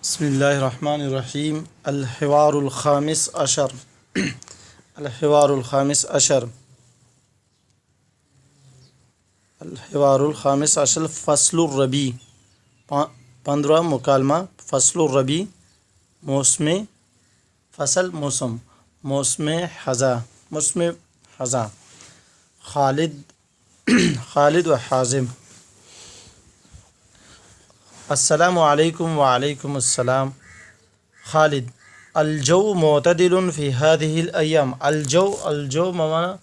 بسم اللہ الرحمن الرحیم الحوار الخامس عشر الحوار الخامس عشر الحوار الخامس عشر فصل الربیع 15 مکالمہ فصل الربیع موسم فصل موسم خزاں خالد و حازم السلام علیکم وعلیکم السلام خالد الجو معتدل فی هذه الایام الجو مانا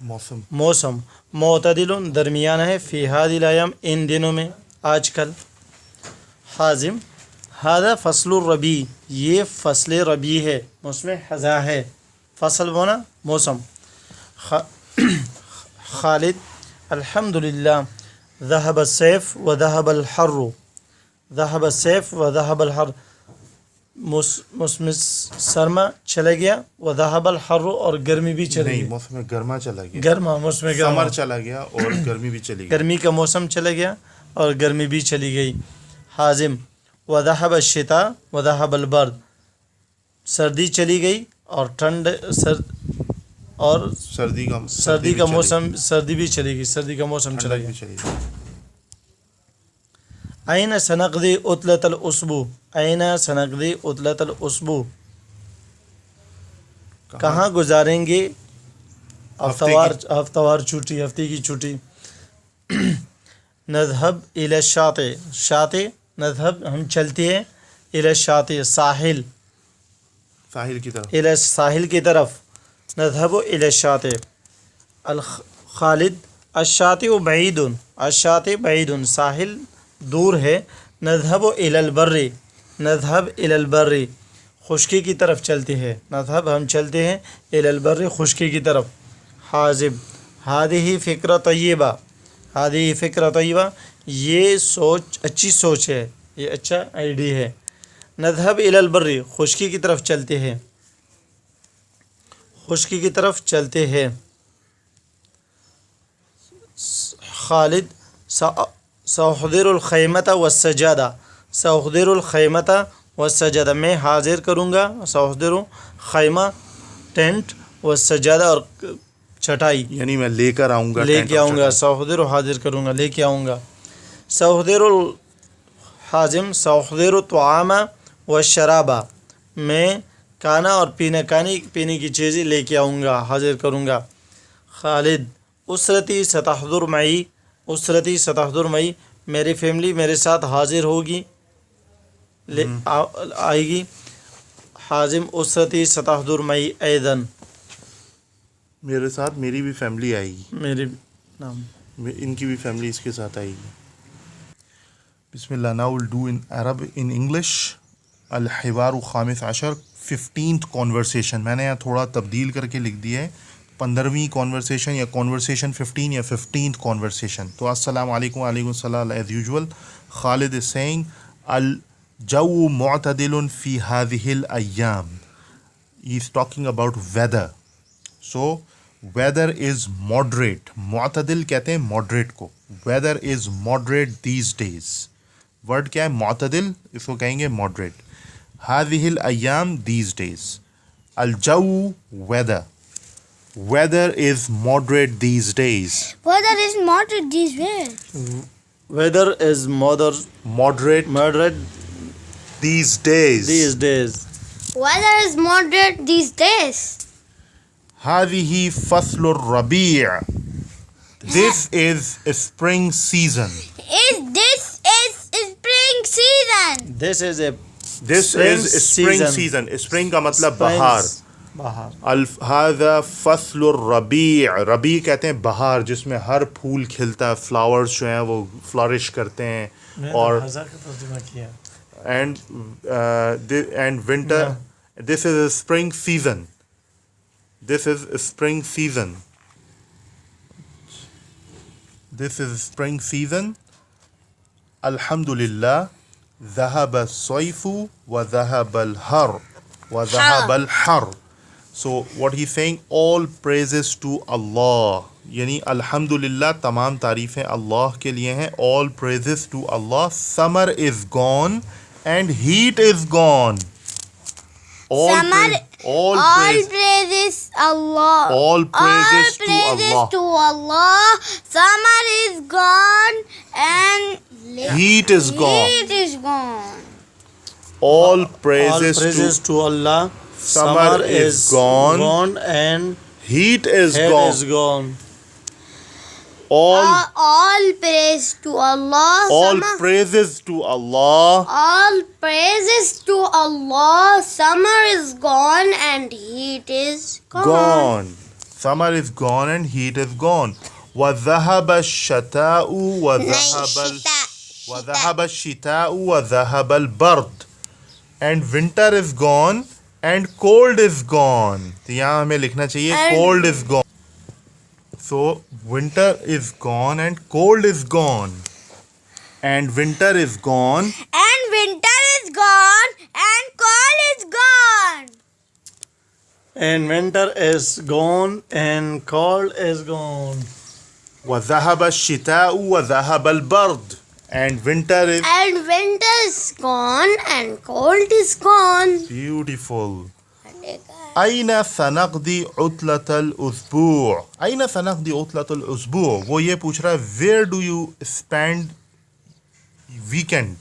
موسم معتدل درمیانہ ہے فی هذه الایام ان دنوں میں آج کل حازم هذا فصل الربیع یہ فصل ربیع ہے موسم خزاں ہے فصل ہونا موسم خالد الحمدللہ ذهب السیف وذهب الحر ذهب السیف وذهب الحر موسم سرما چلا گیا وذهب الحر اور گرمی بھی چلی گئی موسم گرما چلا گیا موسم سمر چلا گیا اور گرمی بھی چلی گئی گرمی کا موسم چلا گیا اور گرمی بھی چلی گئی حازم وذهب الشتاء وذهب البرد سردی چلی گئی اور سردی کا موسم سردی بھی چلی گئی سردی کا موسم چلا گیا أين سنقضي عطلة الأسبوع أين سنقضي عطلة الأسبوع کہاں گزاریں گے ہفتوار چھٹی ہفتے کی چھٹی نذهب إلى الشاطئ نذهب ہم چلتے ہیں إلى الشاطئ ساحل کی طرف إلى الساحل کی طرف نذهب إلى الشاطئ خالد الشاطئ بعید ساحل دور ہے نذهب الى البر خشکی کی طرف چلتے ہیں نذهب ہم چلتے ہیں الى البر خشکی کی طرف حازم هذه فکر طیبہ یہ اچھی سوچ ہے یہ اچھا آئیڈیا ہے نذهب الى البر خشکی کی طرف چلتے ہیں خالد سأحضر الخیمة والسجادہ میں حاضر کروں گا سأحضر خیمہ ٹینٹ والسجادہ اور چٹائی یعنی میں لے کے آؤں گا سأحضر حاضر کروں گا لے کے آؤں گا سأحضر حازم سأحضر الطعام والشراب میں کھانا اور پینے کی چیزیں لے کے آؤں گا حاضر کروں گا خالد اسرتی ستحضر معی میری فیملی میرے ساتھ حاضر ہوگی آئے گی حازم اسرتی ستحضر معی ایدن میرے ساتھ میری بھی فیملی آئے گی ان کی بھی فیملی اس کے ساتھ آئے گی بسم اللہ now we'll do in Arab in English الحوار خامس عشر 15th conversation میں نے یہاں تھوڑا تبدیل کر کے لکھ دیا ہے 15ویں کانورسیشن یا کانورسیشن 15 یا 15th کانورسیشن تو السلام علیکم وعلیکم السلام as usual Khalid is saying الجو معتدل في هذه الأيام he is talking about weather so weather is moderate معتدل کہتے ہیں moderate کو weather is moderate these days word کیا ہے معتدل اس کو کہیں گے moderate هذه الأيام these days الجو weather is moderate these days. Weather is moderate these days. Weather is moderate these days. Weather is moderate these days. هذه فصل الربيع. This is spring season. This is spring season. Spring کا مطلب بہار. هذا فصل الربیع ربیع کہتے ہیں بہار جس میں ہر پھول کھلتا ہے فلاورز جو ہیں وہ فلورش کرتے ہیں اور and winter this is spring season الحمدللہ ذهب الصيف وذهب الحر So what he's saying, all praises to Allah. یعنی الحمدللہ تمام تعریفیں اللہ کے لیے ہیں. All praises to Allah. Summer is gone and heat is gone. Summer, all all praise, praises Allah. all praises to All praises Allah. to Allah. Summer is gone and Heat is gone. heat is gone. All All praises, praises to Allah. Summer is gone. And heat is head gone. is gone. All praise to Allah. All Summer, praises to Allah. all praises to Allah. Summer is gone and heat is Gone. Summer is gone and heat is gone. وذهب الشتاء وذهب الشتاء وذهب البرد. And winter is gone and cold is gone. تو یہاں ہمیں لکھنا چاہیے And- cold is gone. So winter is gone and cold is gone. And winter is gone. And winter is gone and cold is gone. And winter is gone and cold is gone. وذهب الشتاء وذهب البرد. And winter is And winter is gone and cold is gone. beautiful. أين سنقضي عطلة الأسبوع؟ أين سنقضي عطلة الأسبوع؟ وہ یہ پوچھ رہا ہے where do you spend weekend؟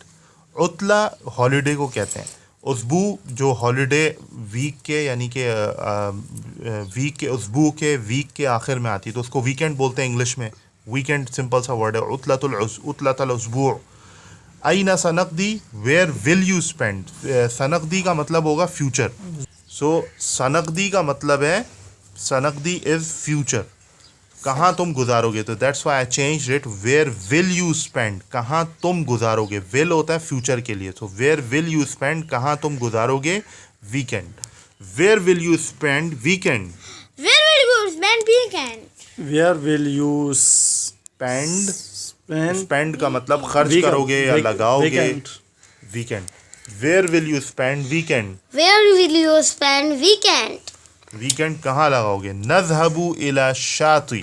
عطلہ holiday کو کہتے ہیں. اسبوع جو ہالیڈے ویک کے یعنی کہ ویک کے اسبوع کے ویک کے آخر میں آتی ہے تو اس کو ویکینڈ بولتے ہیں انگلش میں. ویکینڈ سمپل سا ورڈ ہے. عطلۃ الاسبوع. أين سنقضي where will you spend؟ سنقضی کا مطلب ہوگا فیوچر. سو سنقضی کا مطلب ہے سنقضی از فیوچر. کہاں تم گزارو گے. تو that's why I change it. Where will you spend کہاں تم گزارو گے. ول ہوتا ہے فیوچر کے لیے. تو ویئر ول یو اسپینڈ کہاں تم گزارو گے weekend. Where will you spend weekend. Where will you spend weekend? Where will you spend spend spend کا مطلب خرچ weekend? کرو گے یا لگاؤ گے. Weekend. Weekend. Where will you spend weekend. Where will you spend weekend? Weekend کہاں لگاؤ گے. نذهب الى الشاطئ.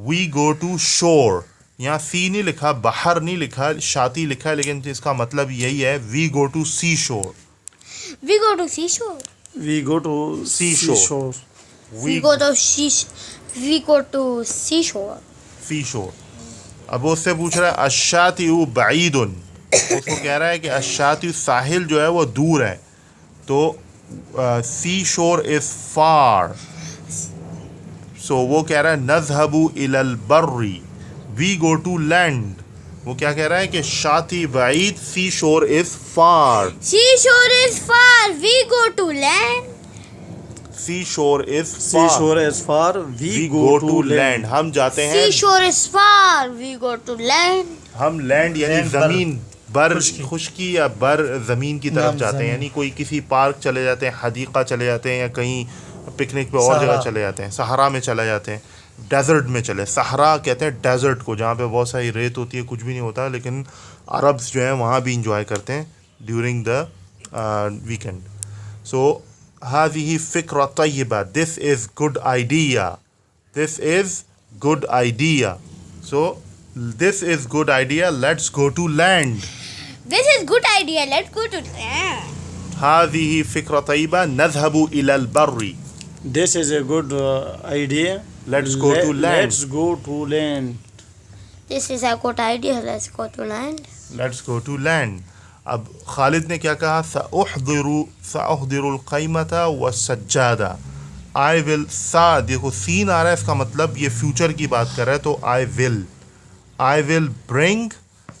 وی گو ٹو شور. یہاں سی نہیں لکھا بحر نہیں لکھا شاطئ لکھا ہے لیکن اس کا مطلب یہی ہے وی گو ٹو سی شور. We go to seashore. we go to Seashore. seashore. We go to seashore. سی شور. اب وہ اس سے پوچھ رہا ہے الشاطئ بعید. اس کو کہہ رہا ہے کہ الشاطئ ساحل جو ہے وہ دور ہے. تو سی شور از فار. سو وہ کہہ رہا ہے نذهب الى البر. وی گو ٹو لینڈ. وہ کیا کہہ رہا ہے کہ شاطئ بعید seashore is far. Seashore is far. We go to land. Seashore is Seashore is far. We go to land. ہم جاتے ہیں Seashore is far. We go to land. ہم لینڈ یعنی Land بر. زمین بر خشکی. خشکی یا بر زمین کی طرف نام جاتے ہیں. زمین. یعنی کوئی کسی پارک چلے جاتے ہیں حدیقہ چلے جاتے ہیں یا کہیں پکنک پہ اور صحرا. جگہ چلے جاتے ہیں. صحرا میں چلے جاتے ہیں. ڈیزرٹ میں چلے. صحرا کہتے ہیں ڈیزرٹ کو جہاں پہ بہت ساری ریت ہوتی ہے کچھ بھی نہیں ہوتا. لیکن عربس جو ہیں وہاں بھی انجوائے کرتے ہیں ڈیورنگ دا ویکینڈ. سو هذه فکرہ طیبہ. This is good idea. This is good idea. So this is good idea. Let's go to land. This is good idea. Let's go to land. هذه فكرة طيبة. نذهب إلى البر. This is a good idea. Let's go to land. Let's go to land. This is a good idea. Let's go to land. Let's go to land. اب خالد نے کیا کہا. سأحضر القيمة والسجادة. I will سا دیکھو سین آ رہا ہے اس کا مطلب یہ فیوچر کی بات کر رہا ہے. تو I will bring.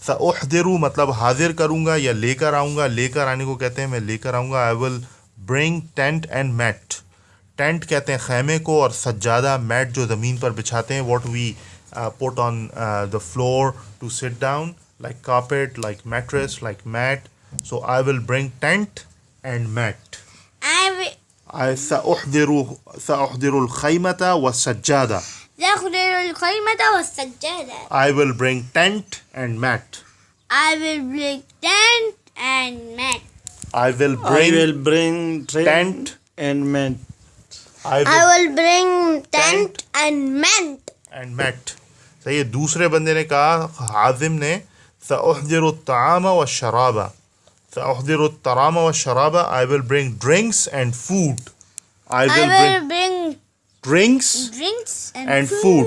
سأحضر مطلب حاضر کروں گا یا لے کر آؤں گا. لے کر آنے کو کہتے ہیں میں لے کر آؤں گا. I will bring tent and mat. Tent کہتے ہیں خیمے کو اور سجادہ میٹ جو زمین پر بچھاتے ہیں. What we put on the floor to sit down like carpet like mattress like mat. So I will bring tent and mat. سأحضر الخیمة والسجادة. يخلل الخيمة والسجادة. I will bring tent and mat. I will bring tent and mat. I will I will bring bring tent. and mat. I I will will bring tent and mat. and mat. صحیح ہے. دوسرے بندے نے کہا حازم نے سأحضر الطعام والشراب. سأحضر الطعام والشراب. I will bring drinks and food. I I will will bring bring drinks drinks and food.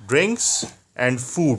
Drinks and food.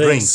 drinks.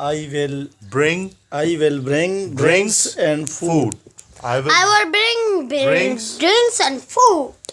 I will bring bring drinks and food. I will I will bring Drinks. drinks and food.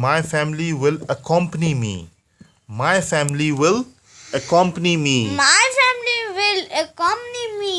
my family will accompany me. My family will accompany me. My family will accompany me.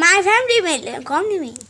My family will accompany me.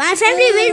My family will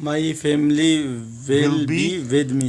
My family will be with me.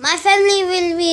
My family will be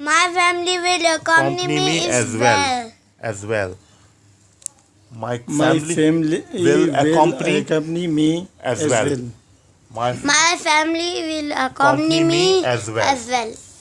My family will accompany me as well. as well. My My family family will will accompany me as well. My My family will accompany me as well. as well.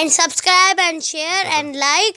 And subscribe and share and like